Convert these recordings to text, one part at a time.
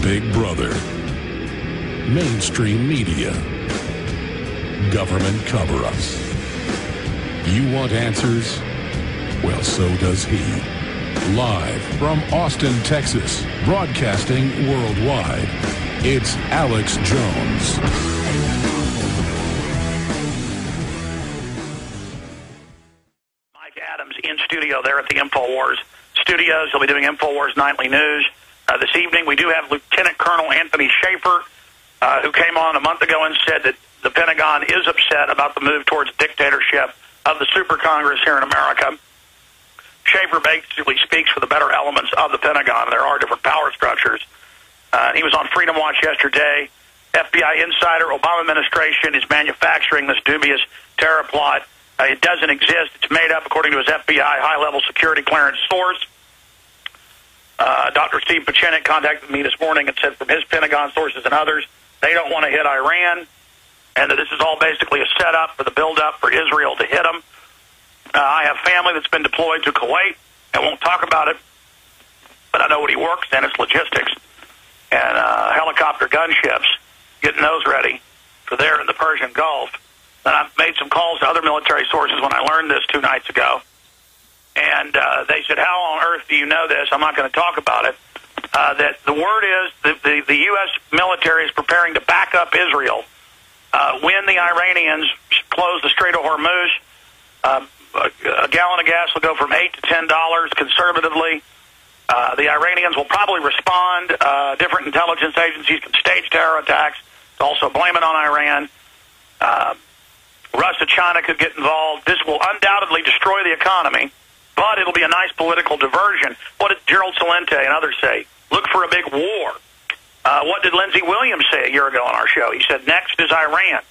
Big Brother, mainstream media, government cover-ups. You want answers? Well, so does he. Live from Austin, Texas, broadcasting worldwide, it's Alex Jones. Mike Adams in studio there at the InfoWars studios. He'll be doing InfoWars Nightly News. This evening we do have Lieutenant Colonel Anthony Schaefer, who came on a month ago and said that the Pentagon is upset about the move towards dictatorship of the super Congress here in America. Schaefer basically speaks for the better elements of the Pentagon. There are different power structures. He was on Freedom Watch yesterday. FBI insider, Obama administration is manufacturing this dubious terror plot. It doesn't exist. It's made up according to his FBI high-level security clearance source. Dr. Steve Pieczenik contacted me this morning and said from his Pentagon sources and others, they don't want to hit Iran, and that this is all basically a setup for the build-up for Israel to hit them. I have family that's been deployed to Kuwait. I won't talk about it, but I know what he works in. It's logistics and helicopter gunships, getting those ready for there in the Persian Gulf. And I've made some calls to other military sources when I learned this 2 nights ago. And they said, how on earth do you know this? I'm not going to talk about it. That the word is that the U.S. military is preparing to back up Israel when the Iranians close the Strait of Hormuz. A gallon of gas will go from $8 to $10 conservatively. The Iranians will probably respond. Different intelligence agencies can stage terror attacks to also blame it on Iran. Russia, China could get involved. This will undoubtedly destroy the economy, but it'll be a nice political diversion. What did Gerald Celente and others say? Look for a big war. What did Lindsey Williams say a year ago on our show? He said, next is Iran.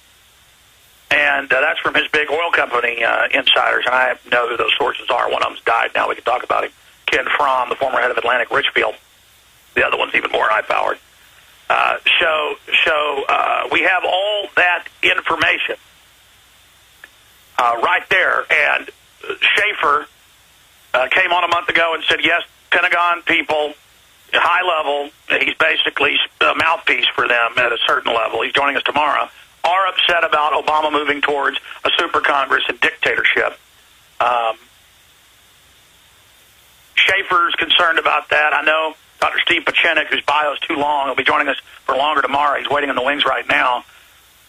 And that's from his big oil company insiders, and I know who those sources are. One of them's died now. We can talk about him. Ken Fromm, the former head of Atlantic Richfield. The other one's even more high-powered. So we have all that information right there. And Schaefer came on a month ago and said, yes, Pentagon people, high level, he's basically a mouthpiece for them at a certain level. He's joining us tomorrow. Are upset about Obama moving towards a super Congress and dictatorship. Schaefer's concerned about that. I know Dr. Steve Pieczenik, whose bio is too long, will be joining us for longer tomorrow. He's waiting in the wings right now.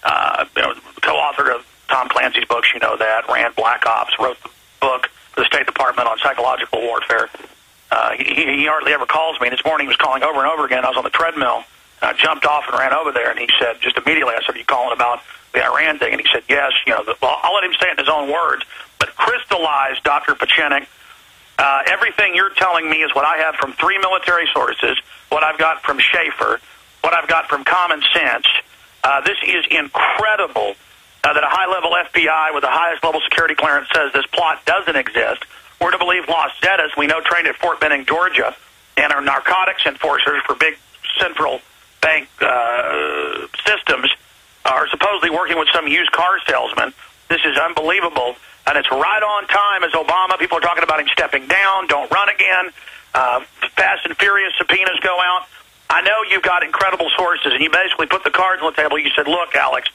Co-author of Tom Clancy's books, you know that, ran Black Ops, wrote the book for the State Department on psychological warfare. He hardly ever calls me. This morning he was calling over and over again. I was on the treadmill. I jumped off and ran over there, and he said, just immediately, I said, are you calling about the Iran thing? And he said, yes. I'll let him say it in his own words. But crystallized, Dr. Pieczenik, everything you're telling me is what I have from 3 military sources, what I've got from Schaefer, what I've got from Common Sense. This is incredible that a high-level FBI with the highest level security clearance says this plot doesn't exist. We're to believe Los Zetas, we know, trained at Fort Benning, Georgia, and are narcotics enforcers for big central bank systems, are supposedly working with some used car salesman. This is unbelievable, and it's right on time as Obama. People are talking about him stepping down, don't run again. Fast and furious subpoenas go out. I know you've got incredible sources, and you basically put the cards on the table. You said, look, Alex,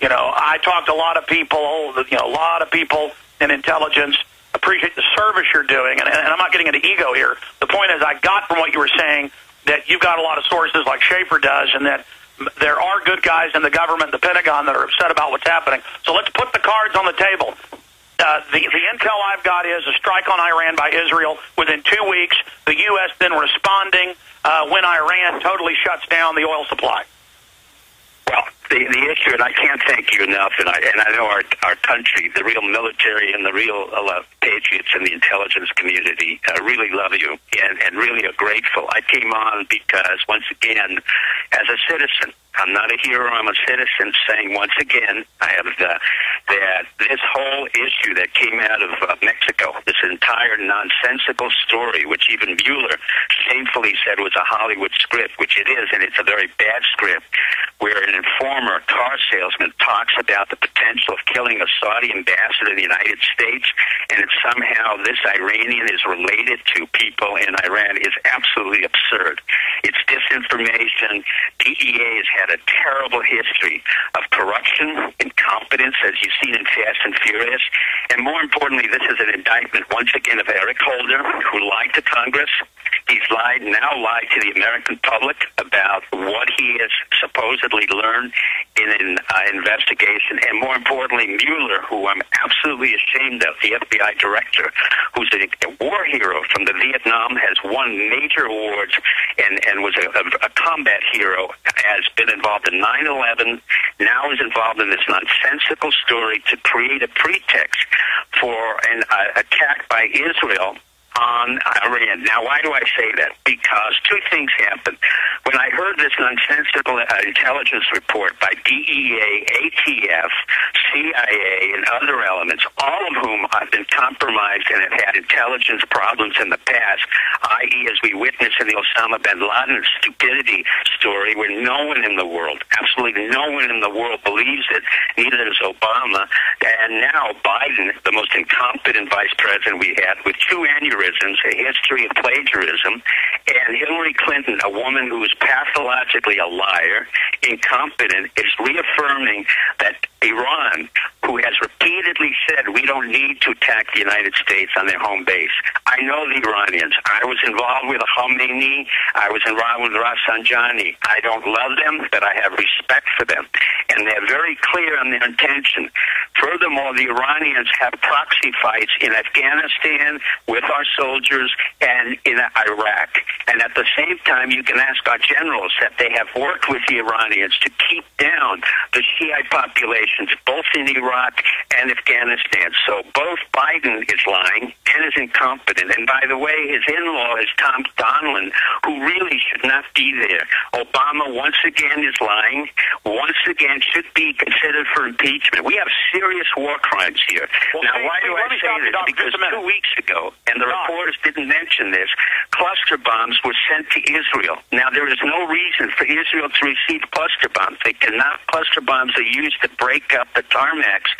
I talked to a lot of people, a lot of people in intelligence. Appreciate the service you're doing, and I'm not getting into ego here. The point is I got from what you were saying that you've got a lot of sources like Schaefer does, and that there are good guys in the government, the Pentagon, that are upset about what's happening. So let's put the cards on the table. The intel I've got is a strike on Iran by Israel within 2 weeks, the U.S. then responding when Iran totally shuts down the oil supply. Well, the issue, and I can't thank you enough, and I know our country, the real military and the real patriots in the intelligence community really love you and really are grateful. I came on because, once again, as a citizen, I'm not a hero, I'm a citizen, saying once again, I have that this whole issue that came out of Mexico, this entire nonsensical story, which even Mueller shamefully said was a Hollywood script, which it is, and it's a very bad script. where an informer, car salesman, talks about the potential of killing a Saudi ambassador in the United States, and somehow this Iranian is related to people in Iran is absolutely absurd. It's disinformation. DEA has had a terrible history of corruption, incompetence, as you've seen in Fast and Furious, and more importantly, this is an indictment, once again, of Eric Holder, who lied to Congress. He's now lied to the American public about what he has supposedly learned in an investigation. And more importantly, Mueller, who I'm absolutely ashamed of, the FBI director, who's a war hero from the Vietnam, has won major awards and was a combat hero, has been involved in 9/11, now is involved in this nonsensical story to create a pretext for an attack by Israel on Iran. Now, why do I say that? Because two things happened. When I heard this nonsensical intelligence report by DEA, ATF, CIA, and other elements, all of whom have been compromised and have had intelligence problems in the past, i.e., as we witnessed in the Osama bin Laden stupidity story, where no one in the world, absolutely no one in the world believes it, neither does Obama, and now Biden, the most incompetent vice president we had, with two aneurysms, a history of plagiarism, and Hillary Clinton, a woman who is pathologically a liar, incompetent, is reaffirming that Iran, who has repeatedly said we don't need to attack the United States on their home base. I know the Iranians. I was involved with Khomeini. I was involved with Rafsanjani. I don't love them, but I have respect for them. And they're very clear on their intention. Furthermore, the Iranians have proxy fights in Afghanistan with our soldiers and in Iraq. And at the same time, you can ask our generals that they have worked with the Iranians to keep down the Shiite populations, both in Iraq and Afghanistan. So both Biden is lying and is incompetent. And by the way, his in-law is Tom Donilon, who really should not be there. Obama, once again, is lying. Once again, should be considered for impeachment. We have serious war crimes here. Well, now, why do I say this? Because 2 weeks ago, and the reporters didn't mention this, cluster bombs were sent to Israel. Now, there is no reason for Israel to receive cluster bombs. They cannot. Cluster bombs are used to break up the tarmacs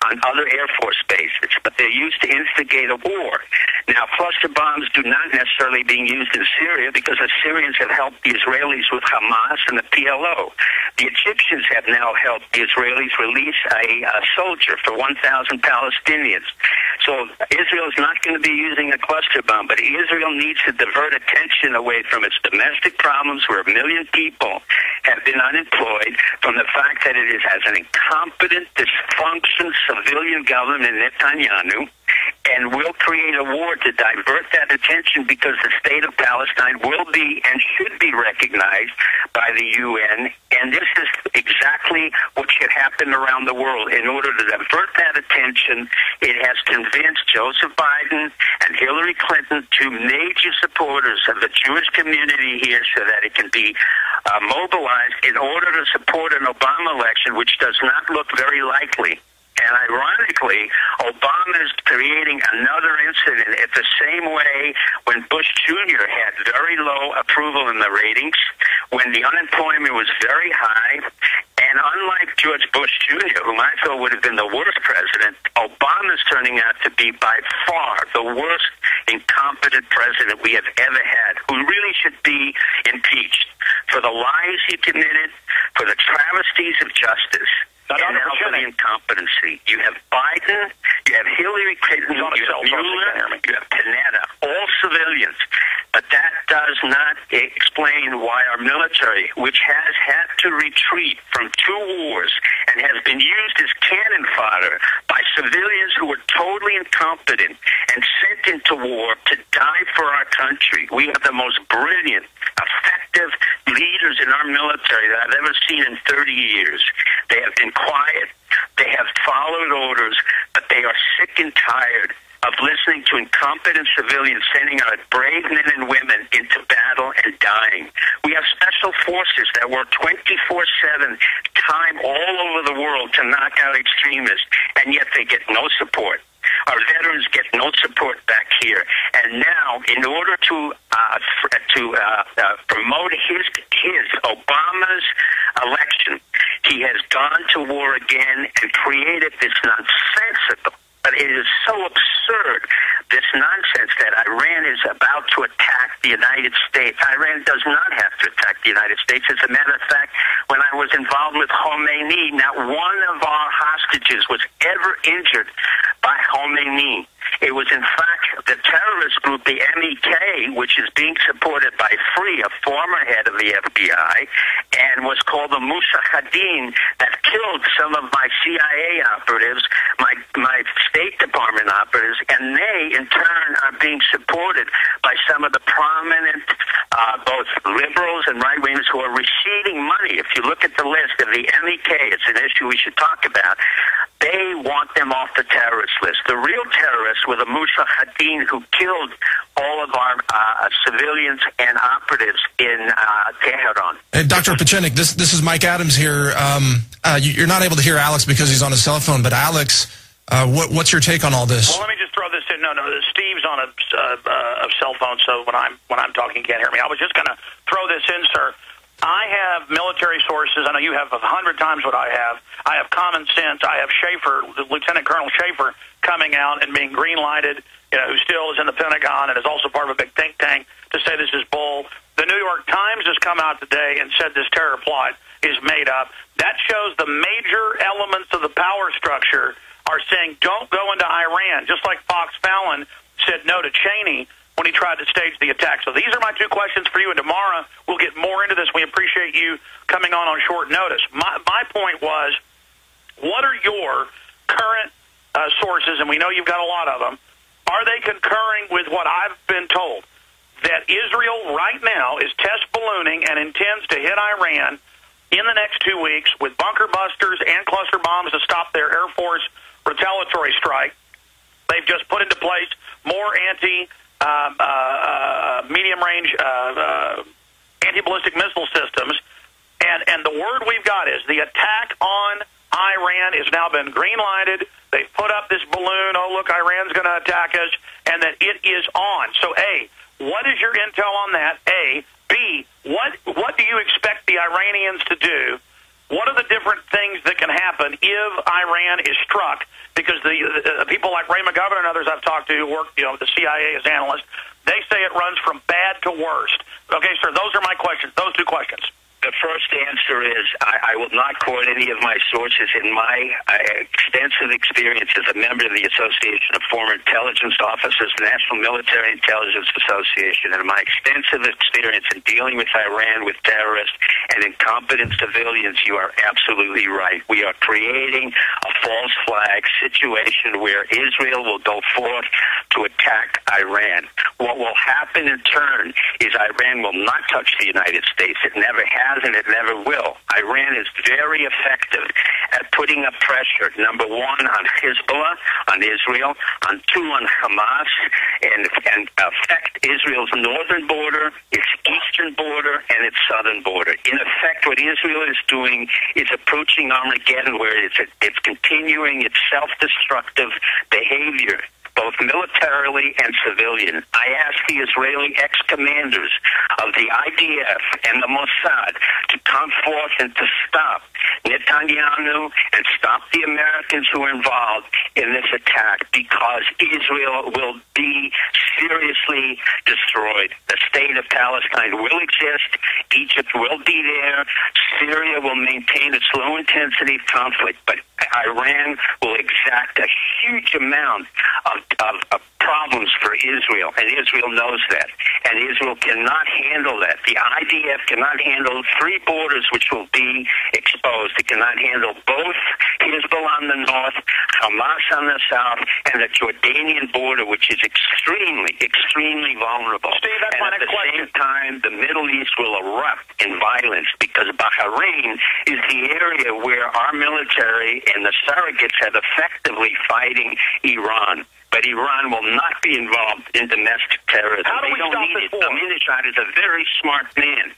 on other Air Force bases, but they're used to instigate a war. Now, cluster bombs do not necessarily being used in Syria because the Syrians have helped the Israelis with Hamas and the PLO. The Egyptians have now helped the Israelis release a soldier for 1,000 Palestinians. So Israel is not going to be using a cluster bomb, but Israel needs to divert attention away from its domestic problems where 1 million people have been unemployed, from the fact that it has an incompetent, dysfunctional civilian government in Netanyahu, and will create a war to divert that attention because the state of Palestine will be and should be recognized by the UN. And this is exactly what should happen around the world. In order to divert that attention, it has convinced Joseph Biden and Hillary Clinton, two major supporters of the Jewish community here, so that it can be mobilized in order to support an Obama election, which does not look very likely. And ironically, Obama is creating another incident at the same way when Bush Jr. had very low approval in the ratings, when the unemployment was very high. And unlike George Bush Jr., whom I thought would have been the worst president, Obama is turning out to be by far the worst incompetent president we have ever had, who really should be impeached for the lies he committed, for the travesties of justice, and now for the incompetency. You have Biden, you have Hillary Clinton, you have Mueller, you have Panetta, all civilians. But that does not explain why our military, which has had to retreat from 2 wars and has been used as cannon fodder by civilians who were totally incompetent and sent into war to die for our country. We have the most brilliant, effective leaders in our military that I've ever seen in 30 years. They have been quiet. They have followed orders, but they are sick and tired of listening to incompetent civilians sending out brave men and women into battle and dying. We have special forces that work 24/7, time all over the world to knock out extremists, and yet they get no support. Our veterans get no support back here. And now, in order to promote his Obama's election. He has gone to war again and created this nonsensical, but it is so absurd, this nonsense that Iran is about to attack the United States. Iran does not have to attack the United States. As a matter of fact, when I was involved with Khomeini, not one of our hostages was ever injured by Khomeini. It was, in fact, the terrorist group, the MEK, which is being supported by Free, a former head of the FBI, and was called the Mujahideen, that killed some of my CIA operatives, my State Department operatives, and they, in turn, are being supported by some of the prominent, both liberals and right-wingers who are receiving money. If you look at the list of the MEK, it's an issue we should talk about. They want them off the terrorist list. The real terrorists were the Mujahideen who killed all of our civilians and operatives in Tehran. Hey, Dr. Pieczenik, this is Mike Adams here. You're not able to hear Alex because he's on his cell phone, but Alex, what's your take on all this? Well, let me just throw this in. No, Steve's on a cell phone, so when I'm talking, he can't hear me. I was just going to throw this in, sir. I have military sources. I know you have 100 times what I have. I have common sense. I have Schaefer, Lieutenant Colonel Schaefer, coming out and being green-lighted, who still is in the Pentagon and is also part of a big think tank, to say this is bull. The New York Times has come out today and said this terror plot is made up. That shows the major elements of the power structure are saying don't go into Iran, just like Fox Fallon said no to Cheney when he tried to stage the attack. So these are my two questions for you, and tomorrow we'll get more into this. We appreciate you coming on short notice. My point was, what are your current sources, and we know you've got a lot of them, are they concurring with what I've been told, that Israel right now is test ballooning and intends to hit Iran in the next 2 weeks with bunker busters and cluster bombs to stop their Air Force retaliatory strike? They've just put into place more medium-range anti-ballistic missile systems, and the word we've got is the attack on Iran has now been green-lighted. They've put up this balloon, oh, look, Iran's going to attack us, and that it is on. So, A, what is your intel on that, A? B, what do you expect the Iranians to do? What are the different things that can happen if Iran is struck? Because the people like Ray McGovern and others I've talked to who work, the CIA as analysts, they say it runs from bad to worst. Okay, sir, those are my questions, those two questions. The first answer is I will not quote any of my sources. In my extensive experience as a member of the Association of Former Intelligence Officers, National Military Intelligence Association, and my extensive experience in dealing with Iran, with terrorists, and incompetent civilians, you are absolutely right. We are creating a false flag situation where Israel will go forth to attack Iran. What will happen in turn is Iran will not touch the United States. It never has, and it never will. Iran is very effective at putting up pressure, number one, on Hezbollah, on Israel, on two, on Hamas, and affect Israel's northern border, its eastern border, and its southern border. In effect, what Israel is doing is approaching Armageddon, where it's continuing its self-destructive behavior, both militarily and civilian. I asked the Israeli ex-commanders of the IDF and the Mossad to come forth and to stop Netanyahu and stop the Americans who are involved in this attack, because Israel will be seriously destroyed. The state of Palestine will exist. Egypt will be there. Syria will maintain its low-intensity conflict, but Iran will exact a huge amount of problems for Israel, and Israel knows that. And Israel cannot handle that. The IDF cannot handle three borders which will be exposed. It cannot handle both Hezbollah on the north, Hamas on the south, and the Jordanian border, which is extremely, extremely vulnerable. Steve, that's and at the same time, the Middle East will erupt in violence, because Bahrain is the area where our military and the surrogates have effectively fighting Iran. but Iran will not be involved in domestic terrorism. How do we don't stop need this it. war? Ahmadinejad is a very smart man.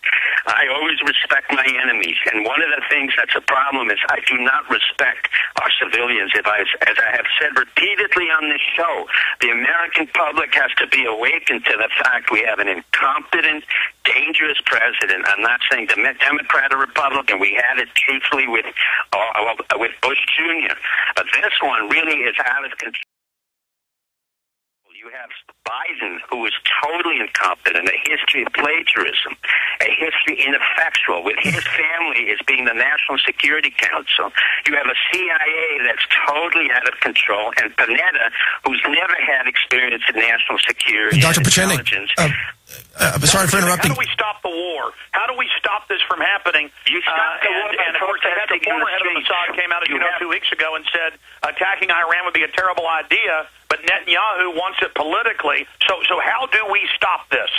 I always respect my enemies, and one of the things that's a problem is I do not respect our civilians. As I have said repeatedly on this show, the American public has to be awakened to the fact we have an incompetent, dangerous president. I'm not saying Democrat or Republican. We had it chiefly with Bush Jr. But this one really is out of control. You have Biden, who is totally incompetent, a history of plagiarism, a history ineffectual, with his family as being the National Security Council. You have a CIA that's totally out of control, and Panetta, who's never had experience in national security Dr. and Pieczenik, intelligence. sorry for interrupting. How do we stop the war? How do we stop this from happening? You stop the war by and of course, the former head of Mossad came out, as you know, 2 weeks ago and said attacking Iran would be a terrible idea, but Netanyahu wants it politically. So how do we stop this?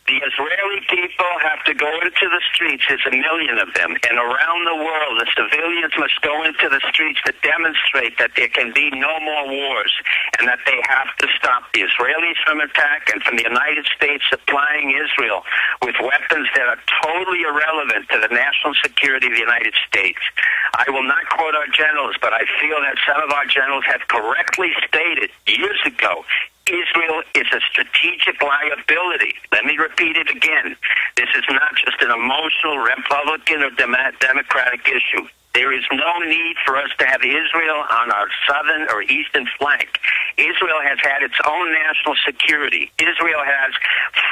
The Israeli people have to go into the streets. There's a million of them. And around the world, the civilians must go into the streets to demonstrate that there can be no more wars and that they have to stop the Israelis from attack and from the United States supplying Israel with weapons that are totally irrelevant to the national security of the United States. I will not quote our generals, but I feel that some of our generals have correctly stated years ago Israel is a strategic liability. Let me repeat it again. This is not just an emotional Republican or Democratic issue. There is no need for us to have Israel on our southern or eastern flank. Israel has had its own national security. Israel has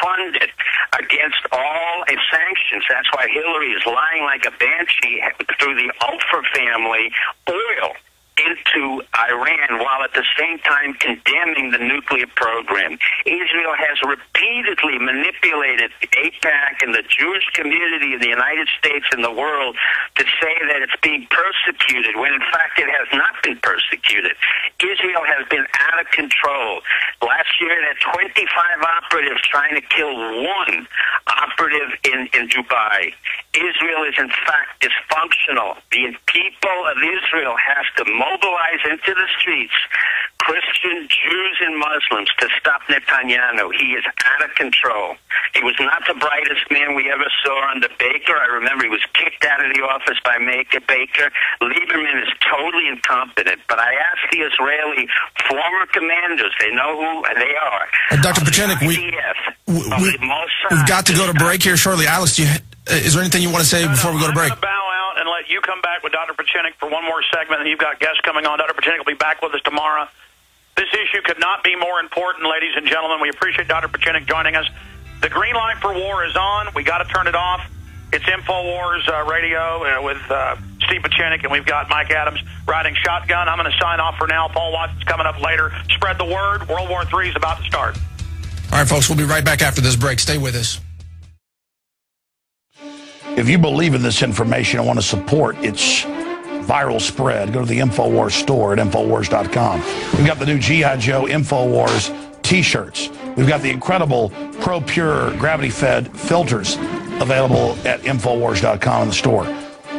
funded against all sanctions. That's why Hillary is lying like a banshee through the Ofer family oil into Iran, while at the same time condemning the nuclear program. Israel has repeatedly manipulated the AIPAC and the Jewish community in the United States and the world to say that it's being persecuted, when in fact it has not been persecuted. Israel has been out of control. Last year, there were 25 operatives trying to kill one operative in Dubai. Israel is in fact dysfunctional. The people of Israel have to mobilize into the streets, Christian, Jews, and Muslims, to stop Netanyahu. He is out of control. He was not the brightest man we ever saw under Baker. I remember he was kicked out of the office by Baker. Lieberman is totally incompetent. But I asked the Israeli former commanders, they know who they are. Dr. Pieczenik, we've got to go to break here shortly. Alex, is there anything you want to say before we go to break? I'm going to bow out and let you come back with Dr. Pieczenik for one more segment, and you've got guests coming on. Dr. Pieczenik will be back with us tomorrow. This issue could not be more important, ladies and gentlemen. We appreciate Dr. Pieczenik joining us. The green light for war is on. We got to turn it off. It's InfoWars Radio with Steve Pieczenik, and we've got Mike Adams riding shotgun. I'm going to sign off for now. Paul Watson's coming up later. Spread the word. World War III is about to start. All right, folks, we'll be right back after this break. Stay with us. If you believe in this information and want to support its viral spread, go to the InfoWars store at InfoWars.com. We've got the new G.I. Joe InfoWars T-shirts. We've got the incredible Pro Pure gravity-fed filters available at InfoWars.com in the store.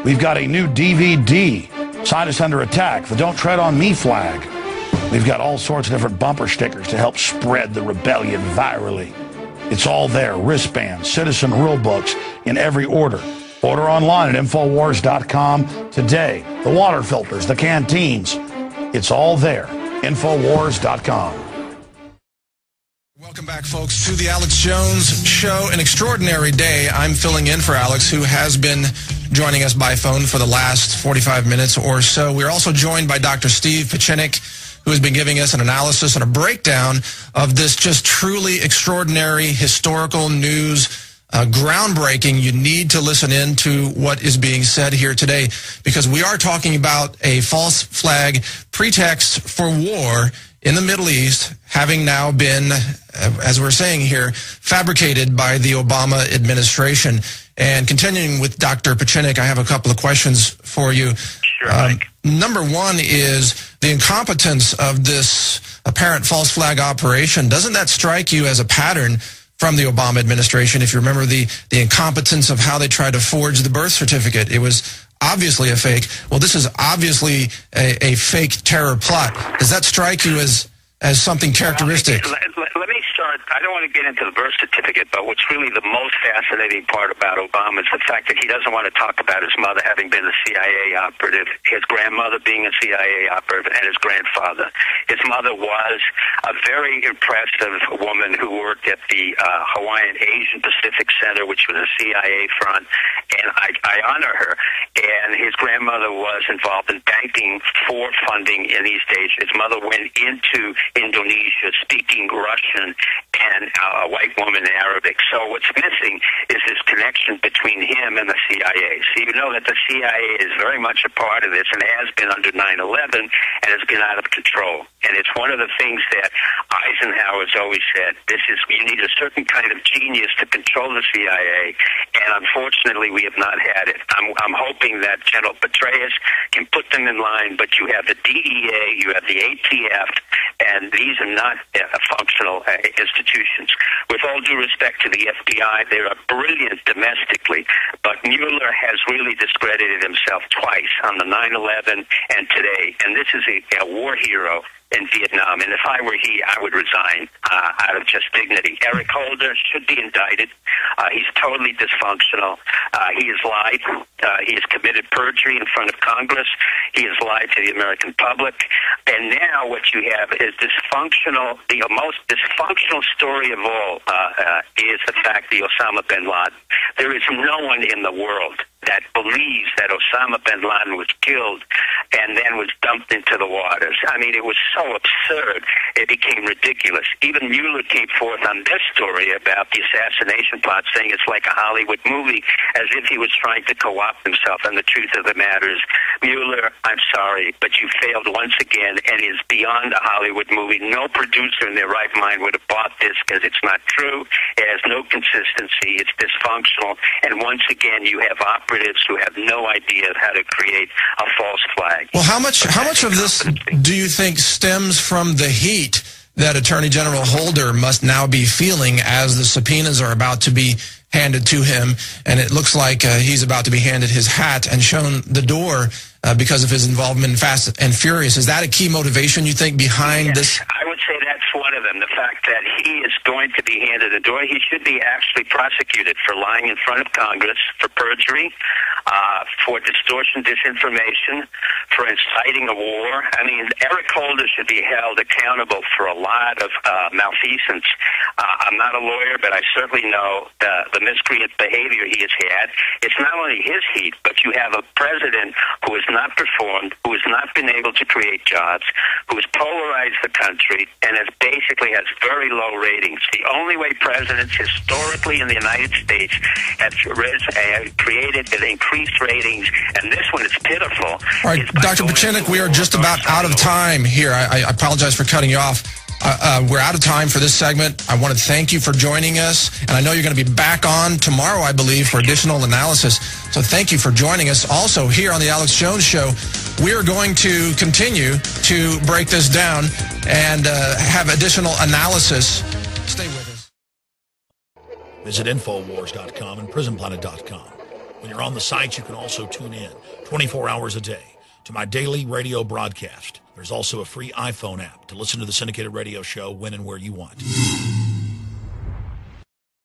We've got a new DVD, Scientists Under Attack, the Don't Tread on Me flag. We've got all sorts of different bumper stickers to help spread the rebellion virally. It's all there, wristbands, citizen rule books in every order. Order online at InfoWars.com today. The water filters, the canteens, it's all there. InfoWars.com. Welcome back, folks, to the Alex Jones Show. An extraordinary day. I'm filling in for Alex, who has been joining us by phone for the last 45 minutes or so. We're also joined by Dr. Steve Pieczenik, who has been giving us an analysis and a breakdown of this just truly extraordinary historical news, groundbreaking. You need to listen in to what is being said here today, because we are talking about a false flag pretext for war in the Middle East, having now been, as we're saying here, fabricated by the Obama administration. And continuing with Dr. Pieczenik, I have a couple of questions for you. Sure, Mike. Number one is the incompetence of this apparent false flag operation. Doesn't that strike you as a pattern from the Obama administration? If you remember the incompetence of how they tried to forge the birth certificate, it was obviously a fake. Well, this is obviously a fake terror plot. Does that strike you as as something characteristic? Let me start. I don't want to get into the birth certificate, but what's really the most fascinating part about Obama is the fact that he doesn't want to talk about his mother having been a CIA operative, his grandmother being a CIA operative, and his grandfather. His mother was a very impressive woman who worked at the Hawaiian Asian Pacific Center, which was a CIA front, and I honor her. And his grandmother was involved in banking for funding in East Asia. His mother went into Indonesia speaking Russian and a white woman in Arabic. So what's missing is this connection between him and the CIA. So you know that the CIA is very much a part of this and has been under 9/11 and has been out of control. And it's one of the things that Eisenhower's always said, you need a certain kind of genius to control the CIA, and unfortunately we have not had it. I'm hoping that General Petraeus can put them in line, but you have the DEA, you have the ATF, and these are not functional institutions. With all due respect to the FBI, they are brilliant domestically, but Mueller has really discredited himself twice on the 9/11 and today, and this is a war hero in Vietnam, and if I were he, I would resign out of just dignity. Eric Holder should be indicted. He's totally dysfunctional. He has lied. He has committed perjury in front of Congress. He has lied to the American public. And now what you have is dysfunctional. The most dysfunctional story of all is the fact that Osama bin Laden. There is no one in the world that believes that Osama bin Laden was killed and then was dumped into the waters. I mean, it was so absurd, it became ridiculous. Even Mueller came forth on this story about the assassination plot, saying it's like a Hollywood movie, as if he was trying to co-opt himself. And the truth of the matter is, Mueller, I'm sorry, but you failed once again, and is beyond a Hollywood movie. No producer in their right mind would have bought this, because it's not true. It has no consistency. It's dysfunctional. And once again, you have operatives who have no idea of how to create a false flag. Well, how much of this do you think stems from the heat that Attorney General Holder must now be feeling as the subpoenas are about to be handed to him, and it looks like he's about to be handed his hat and shown the door because of his involvement in Fast and Furious? Is that a key motivation, you think, behind this? I would say that's one of them. The fact that he is going to be handed the door. He should be actually prosecuted for lying in front of Congress, for perjury, for distortion, disinformation, for inciting a war. I mean, Eric Holder should be held accountable for a lot of malfeasance. I'm not a lawyer, but I certainly know the miscreant behavior he has had. It's not only his heat, but you have a president who has not performed, who has not been able to create jobs, who has polarized the country, and basically has very low ratings. The only way presidents historically in the United States have created and increased ratings, and this one is pitiful. All right, Dr. Pieczenik, we are just about out of time here. I apologize for cutting you off. We're out of time for this segment. I want to thank you for joining us, and I know you're going to be back on tomorrow, I believe, for additional analysis. So thank you for joining us. Also, here on the Alex Jones Show, we are going to continue to break this down and have additional analysis. Stay with us. Visit Infowars.com and PrisonPlanet.com. When you're on the site, you can also tune in 24 hours a day to my daily radio broadcast. There's also a free iPhone app to listen to the syndicated radio show when and where you want.